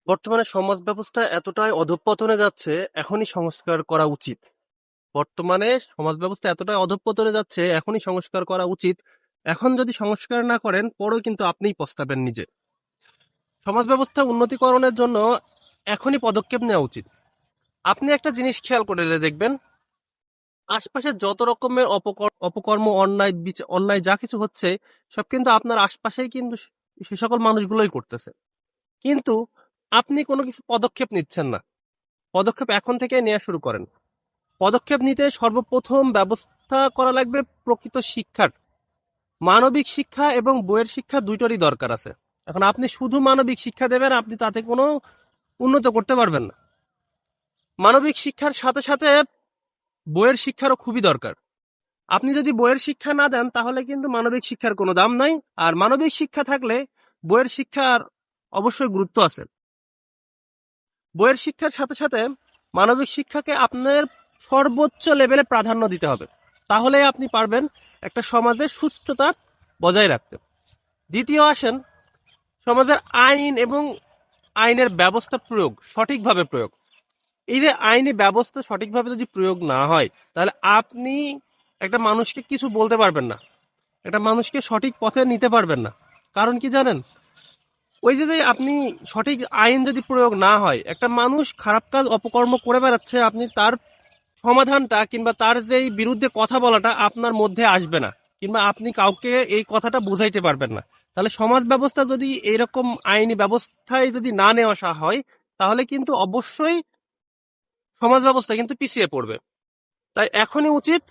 বর্তমানে সমাজ ব্যবস্থা এতটাই অধঃপতনে যাচ্ছে, এখনই সংস্কার করা উচিত। বর্তমানে সমাজ ব্যবস্থা এতটাই অধঃপতনে যাচ্ছে, এখনই সংস্কার করা উচিত। এখন যদি সংস্কার না করেন, পরেও কিন্তু আপনিই পস্তাবেন নিজে। সমাজ ব্যবস্থা উন্নতিকরণের জন্য এখনই পদক্ষেপ নেওয়া উচিত। আপনি একটা জিনিস খেয়াল করে দেখবেন, আশপাশে যত রকমের অপকর্ম, অন্যায় যা কিছু হচ্ছে, সব কিন্তু আপনার আশপাশেই কিন্তু সে সকল মানুষগুলোই করতেছে। কিন্তু আপনি কোনো কিছু পদক্ষেপ নিচ্ছেন না। পদক্ষেপ এখন থেকে নেওয়া শুরু করেন। পদক্ষেপ নিতে সর্বপ্রথম ব্যবস্থা করা লাগবে প্রকৃত শিক্ষার। মানবিক শিক্ষা এবং বইয়ের শিক্ষা দুইটারই দরকার আছে। এখন আপনি শুধু মানবিক শিক্ষা দেবেন, আপনি তাতে কোনো উন্নত করতে পারবেন না। মানবিক শিক্ষার সাথে সাথে বইয়ের শিক্ষারও খুবই দরকার। আপনি যদি বইয়ের শিক্ষা না দেন, তাহলে কিন্তু মানবিক শিক্ষার কোনো দাম নাই। আর মানবিক শিক্ষা থাকলে বইয়ের শিক্ষার অবশ্যই গুরুত্ব আছে। বইয়ের শিক্ষার সাথে সাথে মানবিক শিক্ষাকে আপনার সর্বোচ্চ লেভেলে প্রাধান্য দিতে হবে। তাহলে আপনি পারবেন একটা সমাজের সুস্থতা বজায় রাখতে। দ্বিতীয় আসেন, সমাজের আইন এবং আইনের ব্যবস্থা প্রয়োগ, সঠিকভাবে প্রয়োগ। এই যে আইনি ব্যবস্থা সঠিকভাবে যদি প্রয়োগ না হয়, তাহলে আপনি একটা মানুষকে কিছু বলতে পারবেন না, একটা মানুষকে সঠিক পথে নিতে পারবেন না। কারণ কি জানেন? ওই যে আপনি সঠিক আইন যদি প্রয়োগ না হয়, একটা মানুষ খারাপ কাজ অপকর্ম করে বেড়াচ্ছে, আপনি তার সমাধানটা কিংবা তার যেই বিরুদ্ধে কথা বলাটা আপনার মধ্যে আসবে না, কিংবা আপনি কাউকে এই কথাটা বোঝাইতে পারবেন না। তাহলে সমাজ ব্যবস্থা যদি এইরকম আইনি ব্যবস্থায় যদি না নেওয়া আসা হয়, তাহলে কিন্তু অবশ্যই সমাজ ব্যবস্থা কিন্তু পিছিয়ে পড়বে। তাই এখনই উচিত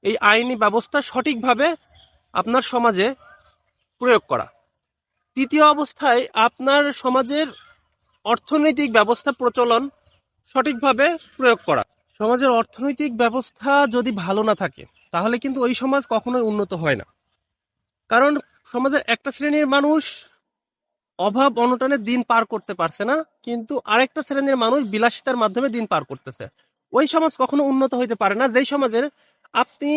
এই আইনি ব্যবস্থা সঠিকভাবে আপনার সমাজে প্রয়োগ করা। তৃতীয় অবস্থায় আপনার সমাজের অর্থনৈতিক ব্যবস্থা প্রচলন সঠিকভাবে প্রয়োগ করা। সমাজের অর্থনৈতিক ব্যবস্থা যদি ভালো না থাকে, তাহলে কিন্তু ওই সমাজ কখনোই উন্নত হয় না। কারণ সমাজের একটা শ্রেণীর মানুষ অভাব অনটনে দিন পার করতে পারছে না, কিন্তু আরেকটা শ্রেণীর মানুষ বিলাসিতার মাধ্যমে দিন পার করতেছে। ওই সমাজ কখনো উন্নত হইতে পারে না, যেই সমাজের আপনি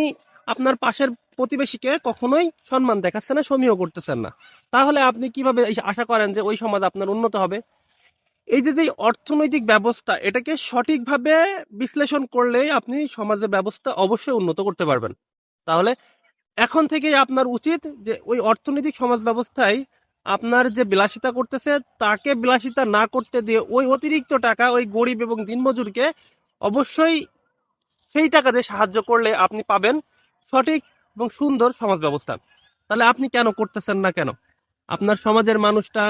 আপনার পাশের প্রতিবেশীকে কখনোই সম্মান দেখাচ্ছেন না, সমীহ করতেছেন না। তাহলে আপনি কিভাবে আশা করেন যে ওই সমাজ আপনার উন্নত হবে? এই যে অর্থনৈতিক ব্যবস্থা, এটাকে সঠিকভাবে বিশ্লেষণ করলেই আপনি সমাজের ব্যবস্থা অবশ্যই উন্নত করতে পারবেন। তাহলে এখন থেকেই আপনার উচিত যে ওই অর্থনৈতিক সমাজ ব্যবস্থায় আপনার যে বিলাসিতা করতেছে, তাকে বিলাসিতা না করতে দিয়ে ওই অতিরিক্ত টাকা ওই গরিব এবং দিনমজুরকে অবশ্যই সেই টাকা দিয়ে সাহায্য করলে আপনি পাবেন সঠিক এবং সুন্দর সমাজ ব্যবস্থা। তাহলে আপনি কেন করতেছেন না কেন? আপনার সমাজের মানুষটা